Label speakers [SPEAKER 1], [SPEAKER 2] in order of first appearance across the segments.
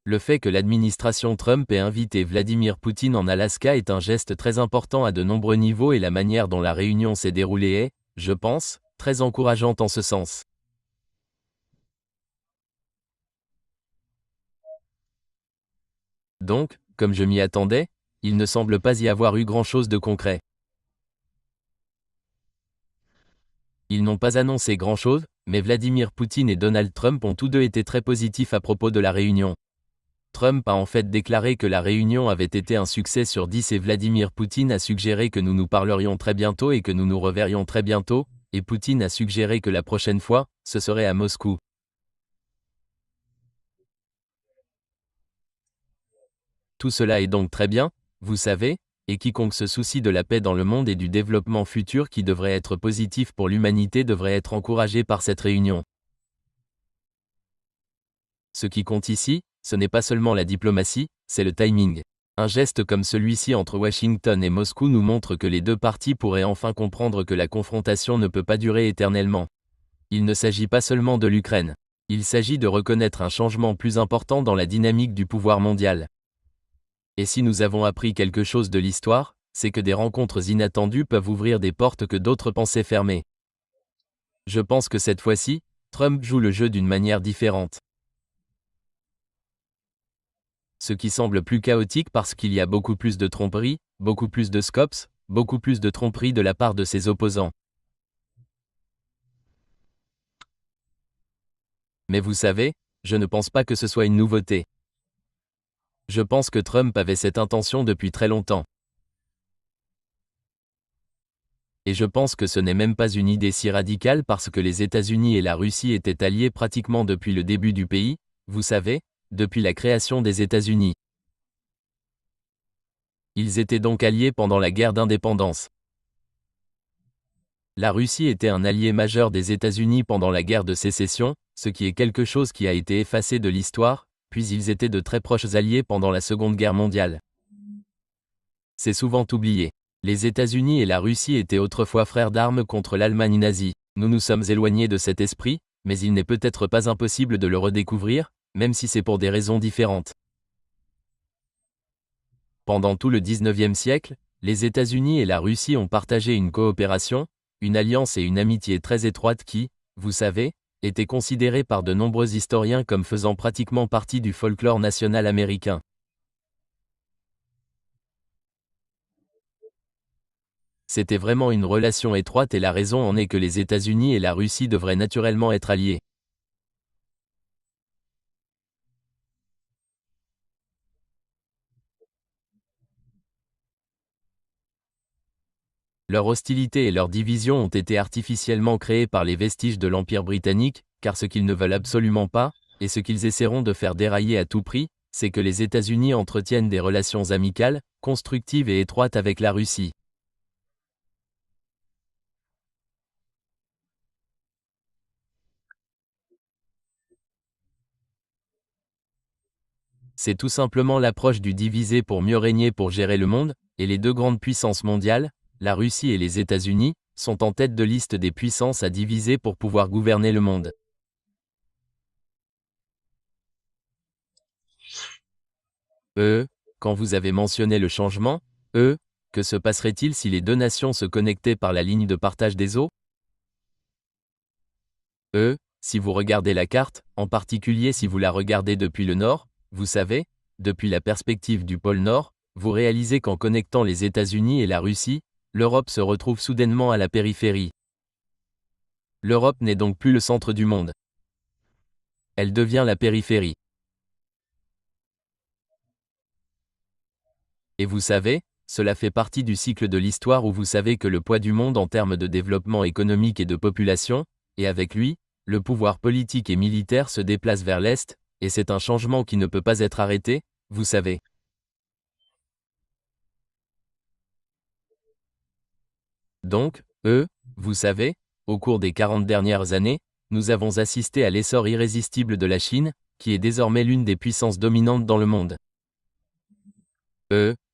[SPEAKER 1] Le fait que l'administration Trump ait invité Vladimir Poutine en Alaska est un geste très important à de nombreux niveaux et la manière dont la réunion s'est déroulée est, je pense, très encourageante en ce sens. Donc, comme je m'y attendais, il ne semble pas y avoir eu grand-chose de concret. Ils n'ont pas annoncé grand-chose, mais Vladimir Poutine et Donald Trump ont tous deux été très positifs à propos de la réunion. Trump a en fait déclaré que la réunion avait été un succès sur 10 et Vladimir Poutine a suggéré que nous nous parlerions très bientôt et que nous nous reverrions très bientôt, et Poutine a suggéré que la prochaine fois, ce serait à Moscou. Tout cela est donc très bien, vous savez, et quiconque se soucie de la paix dans le monde et du développement futur qui devrait être positif pour l'humanité devrait être encouragé par cette réunion. Ce qui compte ici, ce n'est pas seulement la diplomatie, c'est le timing. Un geste comme celui-ci entre Washington et Moscou nous montre que les deux parties pourraient enfin comprendre que la confrontation ne peut pas durer éternellement. Il ne s'agit pas seulement de l'Ukraine. Il s'agit de reconnaître un changement plus important dans la dynamique du pouvoir mondial. Et si nous avons appris quelque chose de l'histoire, c'est que des rencontres inattendues peuvent ouvrir des portes que d'autres pensaient fermées. Je pense que cette fois-ci, Trump joue le jeu d'une manière différente. Ce qui semble plus chaotique parce qu'il y a beaucoup plus de tromperies, beaucoup plus de scopes, beaucoup plus de tromperies de la part de ses opposants. Mais vous savez, je ne pense pas que ce soit une nouveauté. Je pense que Trump avait cette intention depuis très longtemps. Et je pense que ce n'est même pas une idée si radicale parce que les États-Unis et la Russie étaient alliés pratiquement depuis le début du pays, vous savez, depuis la création des États-Unis. Ils étaient donc alliés pendant la guerre d'indépendance. La Russie était un allié majeur des États-Unis pendant la guerre de sécession, ce qui est quelque chose qui a été effacé de l'histoire, puis ils étaient de très proches alliés pendant la Seconde Guerre mondiale. C'est souvent oublié. Les États-Unis et la Russie étaient autrefois frères d'armes contre l'Allemagne nazie. Nous nous sommes éloignés de cet esprit, mais il n'est peut-être pas impossible de le redécouvrir, même si c'est pour des raisons différentes. Pendant tout le XIXe siècle, les États-Unis et la Russie ont partagé une coopération, une alliance et une amitié très étroite qui, vous savez, étaient considérées par de nombreux historiens comme faisant pratiquement partie du folklore national américain. C'était vraiment une relation étroite et la raison en est que les États-Unis et la Russie devraient naturellement être alliés. Leur hostilité et leur division ont été artificiellement créées par les vestiges de l'Empire britannique, car ce qu'ils ne veulent absolument pas, et ce qu'ils essaieront de faire dérailler à tout prix, c'est que les États-Unis entretiennent des relations amicales, constructives et étroites avec la Russie. C'est tout simplement l'approche du diviser pour mieux régner pour gérer le monde, et les deux grandes puissances mondiales, la Russie et les États-Unis, sont en tête de liste des puissances à diviser pour pouvoir gouverner le monde. Quand vous avez mentionné le changement, que se passerait-il si les deux nations se connectaient par la ligne de partage des eaux? Si vous regardez la carte, en particulier si vous la regardez depuis le nord, vous savez, depuis la perspective du pôle Nord, vous réalisez qu'en connectant les États-Unis et la Russie, l'Europe se retrouve soudainement à la périphérie. L'Europe n'est donc plus le centre du monde. Elle devient la périphérie. Et vous savez, cela fait partie du cycle de l'histoire où vous savez que le poids du monde en termes de développement économique et de population, et avec lui, le pouvoir politique et militaire se déplace vers l'Est, et c'est un changement qui ne peut pas être arrêté, vous savez. Donc, vous savez, au cours des 40 dernières années, nous avons assisté à l'essor irrésistible de la Chine, qui est désormais l'une des puissances dominantes dans le monde.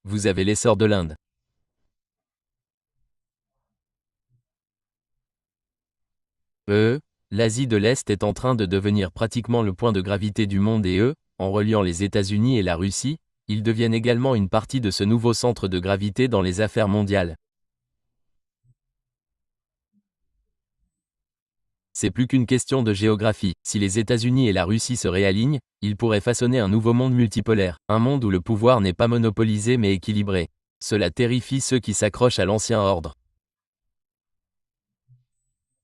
[SPEAKER 1] Vous avez l'essor de l'Inde. L'Asie de l'Est est en train de devenir pratiquement le point de gravité du monde et en reliant les États-Unis et la Russie, ils deviennent également une partie de ce nouveau centre de gravité dans les affaires mondiales. C'est plus qu'une question de géographie. Si les États-Unis et la Russie se réalignent, ils pourraient façonner un nouveau monde multipolaire, un monde où le pouvoir n'est pas monopolisé mais équilibré. Cela terrifie ceux qui s'accrochent à l'ancien ordre.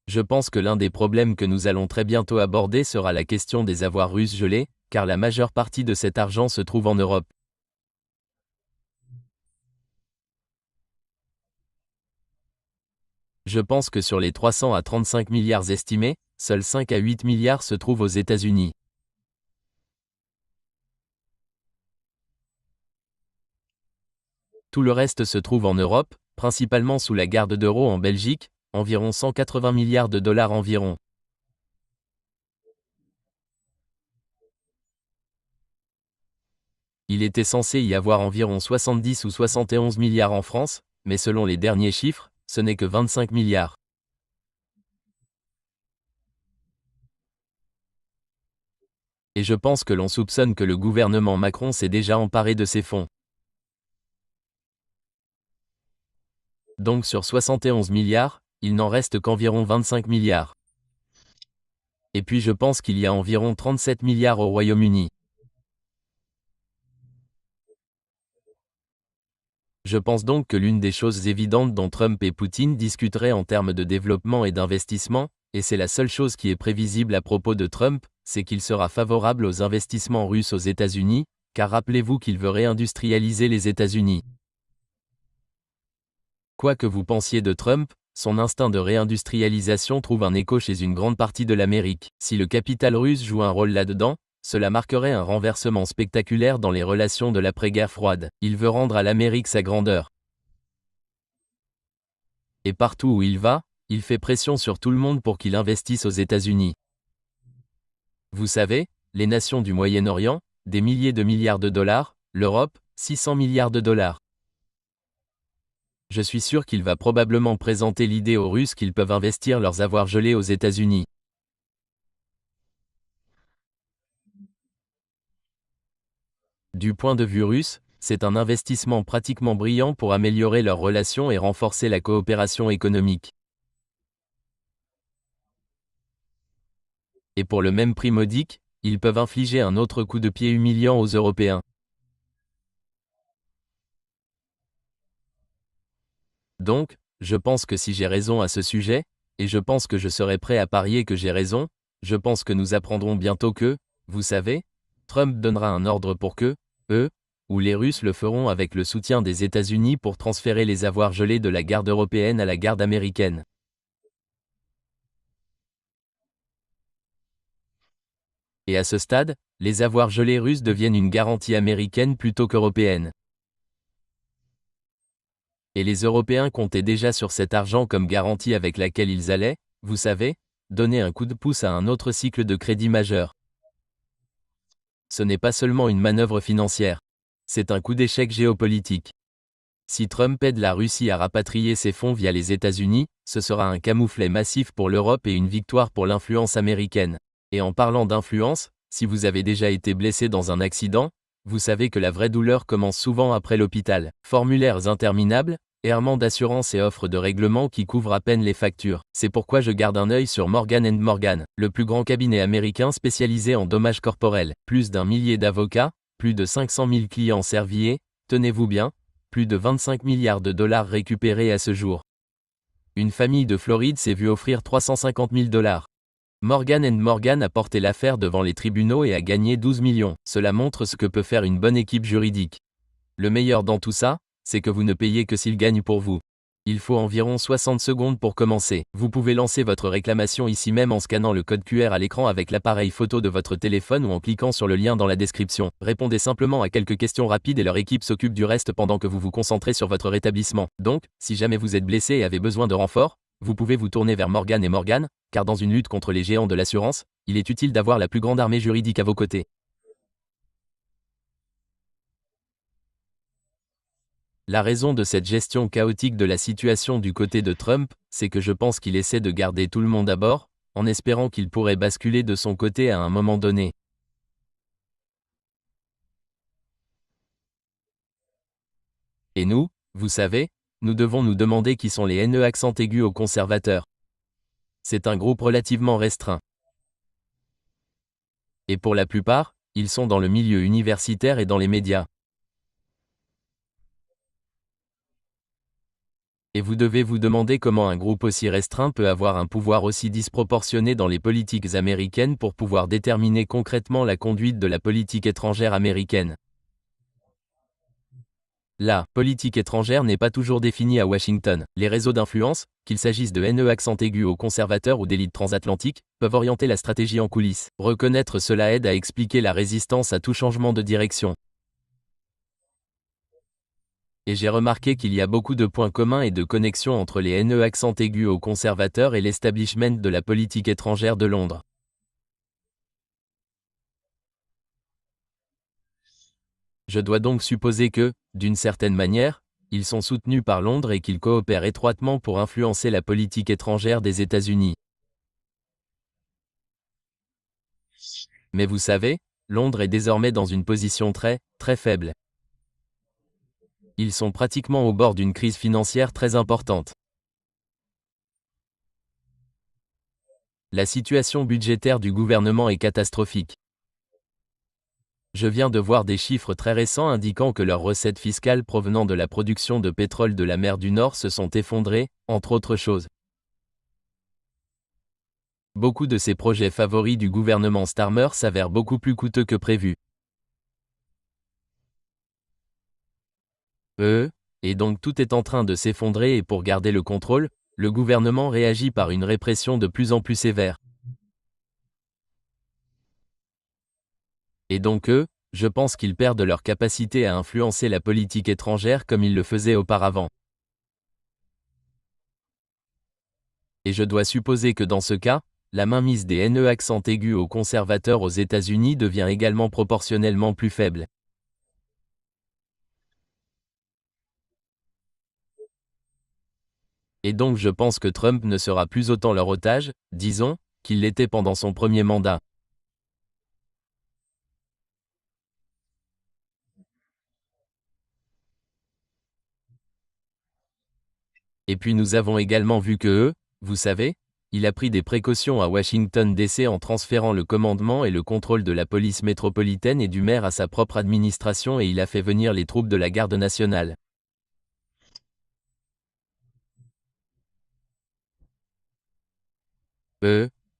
[SPEAKER 1] Je pense que l'un des problèmes que nous allons très bientôt aborder sera la question des avoirs russes gelés, car la majeure partie de cet argent se trouve en Europe. Je pense que sur les 300 à 35 milliards estimés, seuls 5 à 8 milliards se trouvent aux États-Unis. Tout le reste se trouve en Europe, principalement sous la garde d'euros en Belgique, environ 180 milliards de dollars environ. Il était censé y avoir environ 70 ou 71 milliards en France, mais selon les derniers chiffres, ce n'est que 25 milliards. Et je pense que l'on soupçonne que le gouvernement Macron s'est déjà emparé de ces fonds. Donc sur 71 milliards, il n'en reste qu'environ 25 milliards. Et puis je pense qu'il y a environ 37 milliards au Royaume-Uni. Je pense donc que l'une des choses évidentes dont Trump et Poutine discuteraient en termes de développement et d'investissement, et c'est la seule chose qui est prévisible à propos de Trump, c'est qu'il sera favorable aux investissements russes aux États-Unis, car rappelez-vous qu'il veut réindustrialiser les États-Unis. Quoi que vous pensiez de Trump, son instinct de réindustrialisation trouve un écho chez une grande partie de l'Amérique. Si le capital russe joue un rôle là-dedans, cela marquerait un renversement spectaculaire dans les relations de l'après-guerre froide. Il veut rendre à l'Amérique sa grandeur. Et partout où il va, il fait pression sur tout le monde pour qu'il investisse aux États-Unis. Vous savez, les nations du Moyen-Orient, des milliers de milliards de dollars, l'Europe, 600 milliards de dollars. Je suis sûr qu'il va probablement présenter l'idée aux Russes qu'ils peuvent investir leurs avoirs gelés aux États-Unis. Du point de vue russe, c'est un investissement pratiquement brillant pour améliorer leurs relations et renforcer la coopération économique. Et pour le même prix modique, ils peuvent infliger un autre coup de pied humiliant aux Européens. Donc, je pense que si j'ai raison à ce sujet, et je pense que je serai prêt à parier que j'ai raison, je pense que nous apprendrons bientôt que, vous savez, Trump donnera un ordre pour que, eux, ou les Russes le feront avec le soutien des États-Unis pour transférer les avoirs gelés de la garde européenne à la garde américaine. Et à ce stade, les avoirs gelés russes deviennent une garantie américaine plutôt qu'européenne. Et les Européens comptaient déjà sur cet argent comme garantie avec laquelle ils allaient, vous savez, donner un coup de pouce à un autre cycle de crédit majeur. Ce n'est pas seulement une manœuvre financière. C'est un coup d'échec géopolitique. Si Trump aide la Russie à rapatrier ses fonds via les États-Unis, ce sera un camouflet massif pour l'Europe et une victoire pour l'influence américaine. Et en parlant d'influence, si vous avez déjà été blessé dans un accident, vous savez que la vraie douleur commence souvent après l'hôpital. Formulaires interminables, errements d'assurance et offres de règlement qui couvrent à peine les factures. C'est pourquoi je garde un œil sur Morgan & Morgan, le plus grand cabinet américain spécialisé en dommages corporels. Plus d'1 millier d'avocats, plus de 500 000 clients servis et, tenez-vous bien, plus de 25 milliards de dollars récupérés à ce jour. Une famille de Floride s'est vue offrir 350 000 dollars. Morgan & Morgan a porté l'affaire devant les tribunaux et a gagné 12 millions. Cela montre ce que peut faire une bonne équipe juridique. Le meilleur dans tout ça, c'est que vous ne payez que s'ils gagnent pour vous. Il faut environ 60 secondes pour commencer. Vous pouvez lancer votre réclamation ici même en scannant le code QR à l'écran avec l'appareil photo de votre téléphone ou en cliquant sur le lien dans la description. Répondez simplement à quelques questions rapides et leur équipe s'occupe du reste pendant que vous vous concentrez sur votre rétablissement. Donc, si jamais vous êtes blessé et avez besoin de renfort, vous pouvez vous tourner vers Morgan & Morgan, car dans une lutte contre les géants de l'assurance, il est utile d'avoir la plus grande armée juridique à vos côtés. La raison de cette gestion chaotique de la situation du côté de Trump, c'est que je pense qu'il essaie de garder tout le monde à bord, en espérant qu'il pourrait basculer de son côté à un moment donné. Et nous, vous savez, nous devons nous demander qui sont les NE accent aigu aux conservateurs. C'est un groupe relativement restreint. Et pour la plupart, ils sont dans le milieu universitaire et dans les médias. Et vous devez vous demander comment un groupe aussi restreint peut avoir un pouvoir aussi disproportionné dans les politiques américaines pour pouvoir déterminer concrètement la conduite de la politique étrangère américaine. La politique étrangère n'est pas toujours définie à Washington. Les réseaux d'influence, qu'il s'agisse de NE accent aigu aux conservateurs ou d'élites transatlantiques, peuvent orienter la stratégie en coulisses. Reconnaître cela aide à expliquer la résistance à tout changement de direction. Et j'ai remarqué qu'il y a beaucoup de points communs et de connexions entre les NE accent aigu aux conservateurs et l'establishment de la politique étrangère de Londres. Je dois donc supposer que, d'une certaine manière, ils sont soutenus par Londres et qu'ils coopèrent étroitement pour influencer la politique étrangère des États-Unis. Mais vous savez, Londres est désormais dans une position très faible. Ils sont pratiquement au bord d'une crise financière très importante. La situation budgétaire du gouvernement est catastrophique. Je viens de voir des chiffres très récents indiquant que leurs recettes fiscales provenant de la production de pétrole de la mer du Nord se sont effondrées, entre autres choses. Beaucoup de ces projets favoris du gouvernement Starmer s'avèrent beaucoup plus coûteux que prévu. Et donc tout est en train de s'effondrer et pour garder le contrôle, le gouvernement réagit par une répression de plus en plus sévère. Et donc je pense qu'ils perdent leur capacité à influencer la politique étrangère comme ils le faisaient auparavant. Et je dois supposer que dans ce cas, la mainmise des NE accent aigu aux conservateurs aux États-Unis devient également proportionnellement plus faible. Et donc je pense que Trump ne sera plus autant leur otage, disons, qu'il l'était pendant son premier mandat. Et puis nous avons également vu que vous savez, il a pris des précautions à Washington DC en transférant le commandement et le contrôle de la police métropolitaine et du maire à sa propre administration et il a fait venir les troupes de la garde nationale.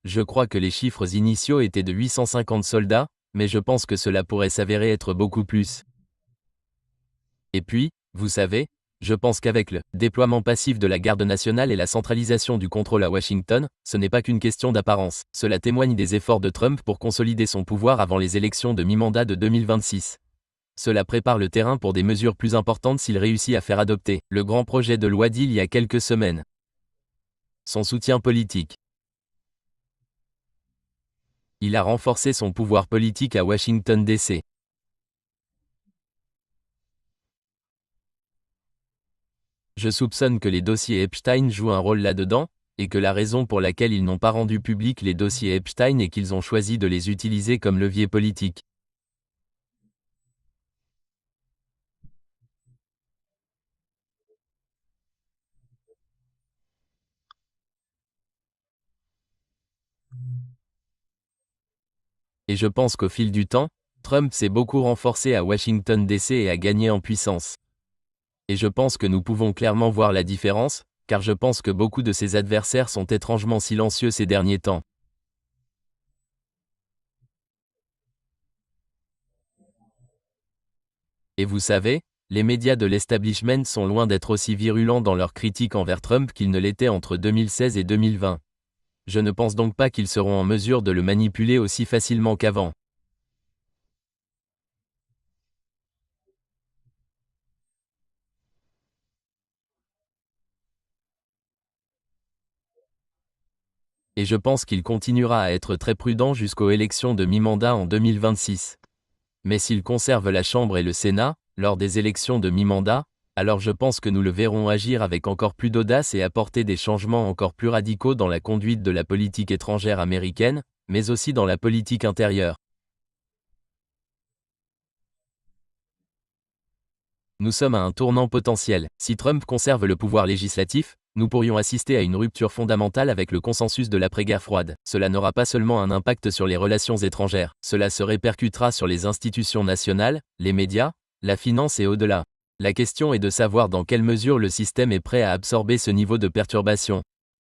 [SPEAKER 1] Je crois que les chiffres initiaux étaient de 850 soldats, mais je pense que cela pourrait s'avérer être beaucoup plus. Et puis, vous savez, je pense qu'avec le déploiement passif de la garde nationale et la centralisation du contrôle à Washington, ce n'est pas qu'une question d'apparence. Cela témoigne des efforts de Trump pour consolider son pouvoir avant les élections de mi-mandat de 2026. Cela prépare le terrain pour des mesures plus importantes s'il réussit à faire adopter le grand projet de loi d'il y a quelques semaines. Son soutien politique. Il a renforcé son pouvoir politique à Washington DC. Je soupçonne que les dossiers Epstein jouent un rôle là-dedans, et que la raison pour laquelle ils n'ont pas rendu public les dossiers Epstein est qu'ils ont choisi de les utiliser comme levier politique. Et je pense qu'au fil du temps, Trump s'est beaucoup renforcé à Washington DC et a gagné en puissance. Et je pense que nous pouvons clairement voir la différence, car je pense que beaucoup de ses adversaires sont étrangement silencieux ces derniers temps. Et vous savez, les médias de l'establishment sont loin d'être aussi virulents dans leurs critiques envers Trump qu'ils ne l'étaient entre 2016 et 2020. Je ne pense donc pas qu'ils seront en mesure de le manipuler aussi facilement qu'avant. Et je pense qu'il continuera à être très prudent jusqu'aux élections de mi-mandat en 2026. Mais s'il conserve la Chambre et le Sénat, lors des élections de mi-mandat, alors je pense que nous le verrons agir avec encore plus d'audace et apporter des changements encore plus radicaux dans la conduite de la politique étrangère américaine, mais aussi dans la politique intérieure. Nous sommes à un tournant potentiel. Si Trump conserve le pouvoir législatif, nous pourrions assister à une rupture fondamentale avec le consensus de l'après-guerre froide. Cela n'aura pas seulement un impact sur les relations étrangères, cela se répercutera sur les institutions nationales, les médias, la finance et au-delà. La question est de savoir dans quelle mesure le système est prêt à absorber ce niveau de perturbation.